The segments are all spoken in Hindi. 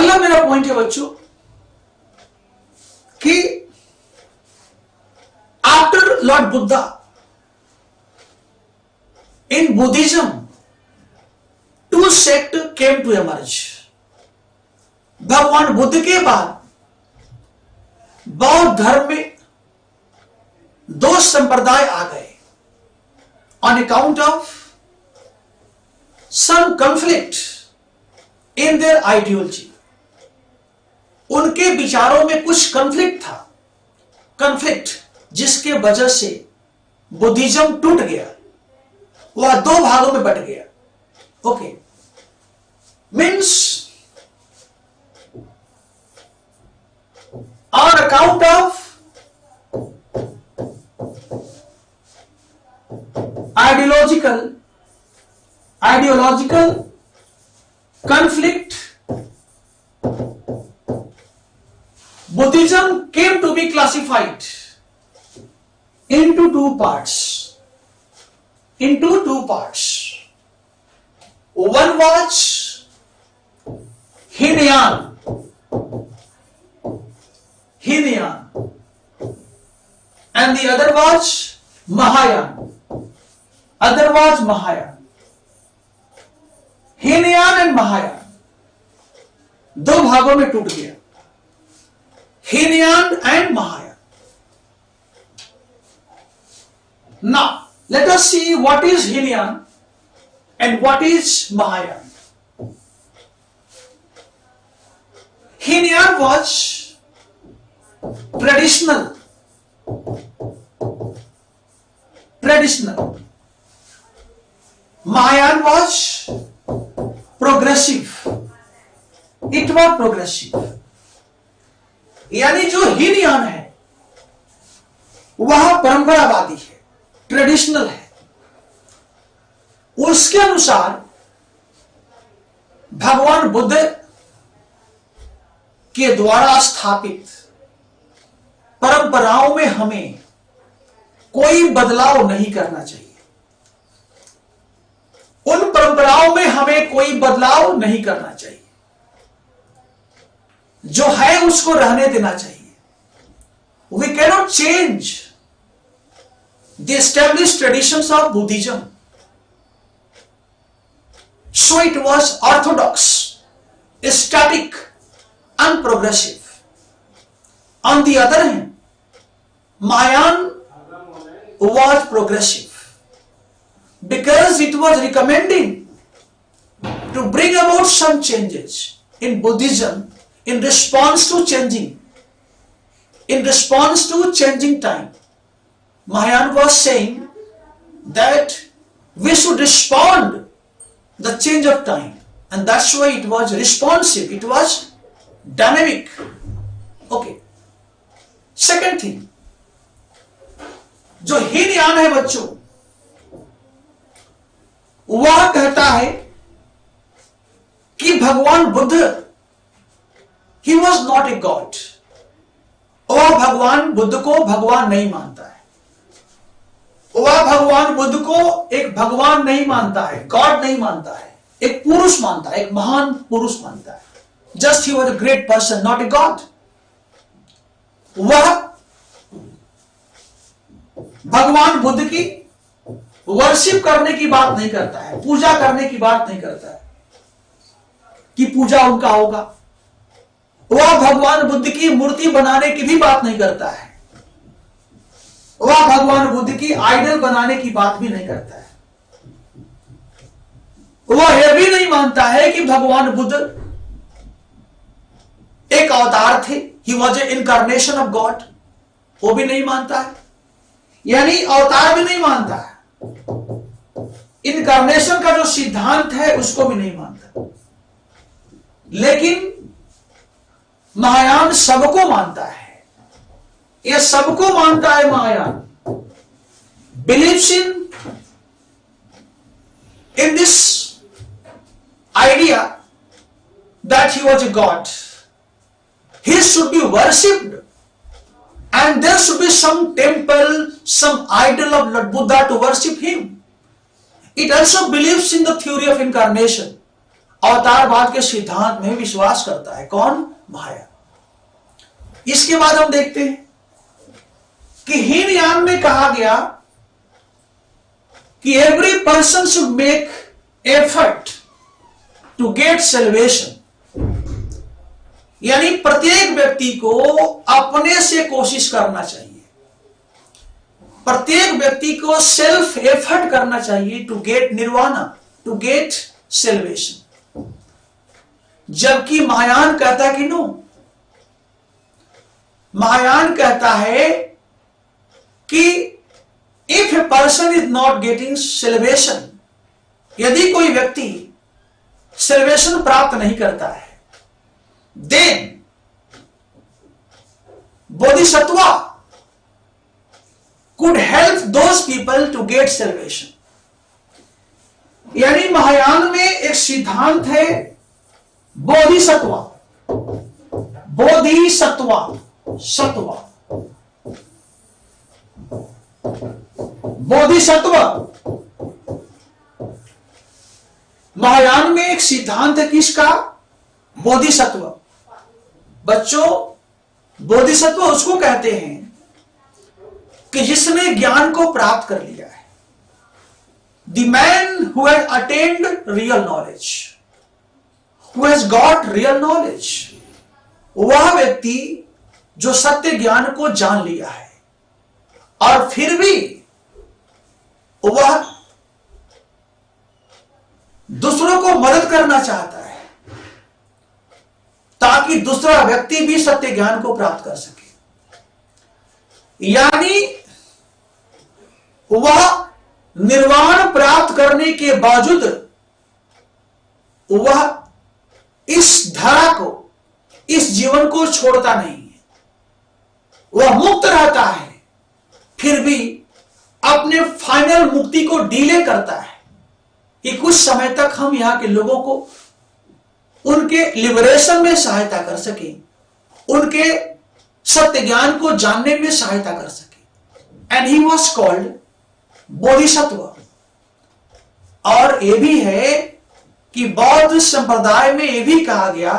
अगला मेरा पॉइंट है बच्चों कि after lord Buddha in Buddhism two sect came to emerge. भगवान बुद्ध के बाद बौद्ध धर्म में दो संप्रदाय आ गए on account of some conflict in their ideology. उनके विचारों में कुछ कॉन्फ्लिक्ट था, कॉन्फ्लिक्ट जिसके वजह से बुद्धिज्म टूट गया, वह दो भागों में बट गया। Okay, means on account of ideological conflict, Buddhism came to be classified into two parts. One was Hinayan, and the other was Mahayana. Hinayan and Mahayana दो भागों में टूट गया, Hinayan and Mahayana. Now let us see what is Hinayan and what is Mahayana. Hinayan was traditional. Mahayana was progressive. It was progressive. यानी जो हीनयान है वह परंपरावादी है, ट्रेडिशनल है। उसके अनुसार भगवान बुद्ध के द्वारा स्थापित परंपराओं में हमें कोई बदलाव नहीं करना चाहिए। उन परंपराओं में हमें कोई बदलाव नहीं करना चाहिए, जो है उसको रहने देना चाहिए। We cannot change the established traditions of Buddhism. So it was orthodox, static, unprogressive. On the other hand, Mahayana was progressive because it was recommending to bring about some changes in Buddhism in response to changing time. Mahayana was saying that we should respond the change of time, and that's why it was responsive, it was dynamic. Okay, second thing, जो हीनयान है बच्चों, वह कहता है कि भगवान Buddha he was not a god. वह भगवान बुद्ध को भगवान नहीं मानता है, वह भगवान बुद्ध को एक भगवान नहीं मानता है, गॉड नहीं मानता है, एक पुरुष मानता है, एक महान पुरुष मानता है। Just he was a great person, not a god. वह भगवान बुद्ध की वर्शिप करने की बात नहीं करता है, पूजा करने की बात नहीं करता है कि पूजा उनका होगा। वह भगवान बुद्ध की मूर्ति बनाने की भी बात नहीं करता है, वह भगवान बुद्ध की आइडल बनाने की बात भी नहीं करता है। वह यह भी नहीं मानता है कि भगवान बुद्ध एक अवतार थे, he was a incarnation of God, वो भी नहीं मानता है। यानी अवतार भी नहीं मानता है, इनकारनेशन का जो सिद्धांत है उसको भी नहीं मानता। लेकिन महायान सबको मानता है, यह सबको मानता है। Mahayana believes in this idea that he was a god, he should be worshipped, and there should be some temple, some idol of Lord Buddha to worship him. It also believes in the theory of incarnation, अवतारवाद के सिद्धांत में विश्वास करता है। कौन? माया। इसके बाद हम देखते हैं कि हीनयान में कहा गया कि every person should make effort to get salvation, यानी प्रत्येक व्यक्ति को अपने से कोशिश करना चाहिए, प्रत्येक व्यक्ति को सेल्फ एफर्ट करना चाहिए to get nirvana, to get salvation. जबकि महायान कहता है कि नो, महायान कहता है कि if a person is not getting salvation, यदि कोई व्यक्ति सेल्वेशन प्राप्त नहीं करता है, then Bodhisattva could help those people to get salvation। यानी महायान में एक सिद्धांत है बोधिसत्वा, बोधिसत्वा, सत्वा, बोधिसत्व। महायान में एक सिद्धांत है किसका? बोधिसत्व। बच्चों, बोधिसत्व उसको कहते हैं कि जिसने ज्ञान को प्राप्त कर लिया है। The man who has attend real knowledge, who has got real knowledge, वह व्यक्ति जो सत्य ज्ञान को जान लिया है और फिर भी वह दूसरों को मदद करना चाहता है ताकि दूसरा व्यक्ति भी सत्य ज्ञान को प्राप्त कर सके। यानी वह निर्वाण प्राप्त करने के बावजूद वह इस धरा को, इस जीवन को छोड़ता नहीं है, वह मुक्त रहता है, फिर भी अपने फाइनल मुक्ति को डिले करता है कि कुछ समय तक हम यहां के लोगों को उनके लिबरेशन में सहायता कर सकें, उनके सत्य ज्ञान को जानने में सहायता कर सके। And he was called Bodhisattva. और यह भी है कि बौद्ध संप्रदाय में यह भी कहा गया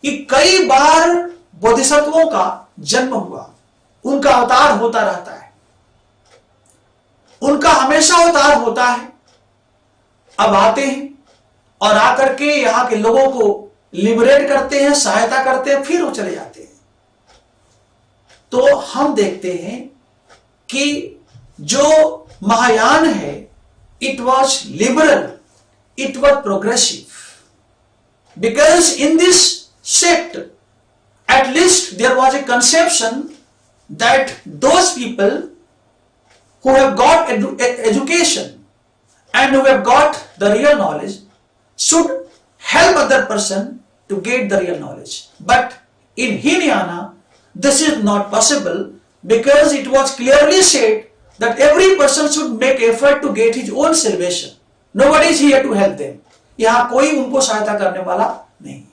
कि कई बार बोधिसत्वों का जन्म हुआ, उनका अवतार होता रहता है, उनका हमेशा अवतार होता है। अब आते हैं और आकर के यहां के लोगों को लिबरेट करते हैं, सहायता करते हैं, फिर वो चले जाते हैं। तो हम देखते हैं कि जो महायान है, it was liberal, it was progressive, because in this sect at least there was a conception that those people who have got education and who have got the real knowledge should help other person to get the real knowledge. But in Hinayana this is not possible, because it was clearly said that every person should make effort to get his own salvation. Nobody is here to help them. यहां कोई उनको सहायता करने वाला नहीं।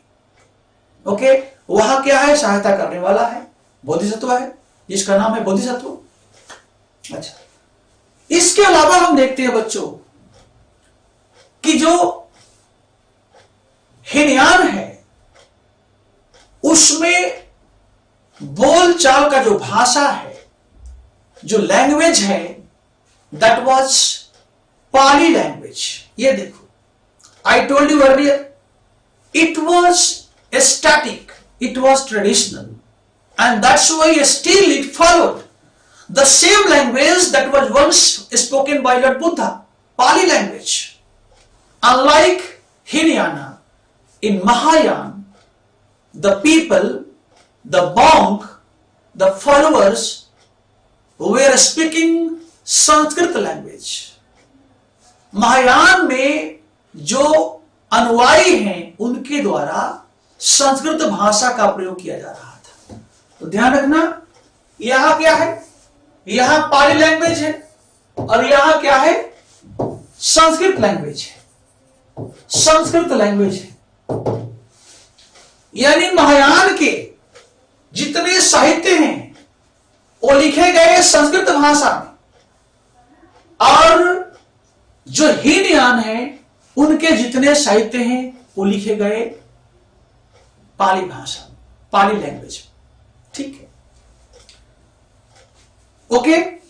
ओके, वहां क्या है? सहायता करने वाला है बोधिसत्व है, जिसका नाम है बोधिसत्व। अच्छा, इसके अलावा हम देखते हैं बच्चों कि जो हीनयान है उसमें बोल चाल का जो भाषा है, जो लैंग्वेज है, दैट वाज पाली लैंग्वेज। ये देखो, I told you earlier, it was static, it was traditional, and that's why still it followed the same language that was once spoken by Lord Buddha, Pali language. Unlike Hinayana, in Mahayana, the people, the monk, the followers were speaking Sanskrit language. Mahayana में जो अनुयायी हैं उनके द्वारा संस्कृत भाषा का प्रयोग किया जा रहा था। तो ध्यान रखना, यहां क्या है? यहां पाली लैंग्वेज है और यहां क्या है? संस्कृत लैंग्वेज है, संस्कृत लैंग्वेज है। यानी महायान के जितने साहित्य हैं वो लिखे गए संस्कृत भाषा में, और जो हीनयान है उनके जितने साहित्य हैं वो लिखे गए पाली भाषा, पाली लैंग्वेज। ठीक है, ओके।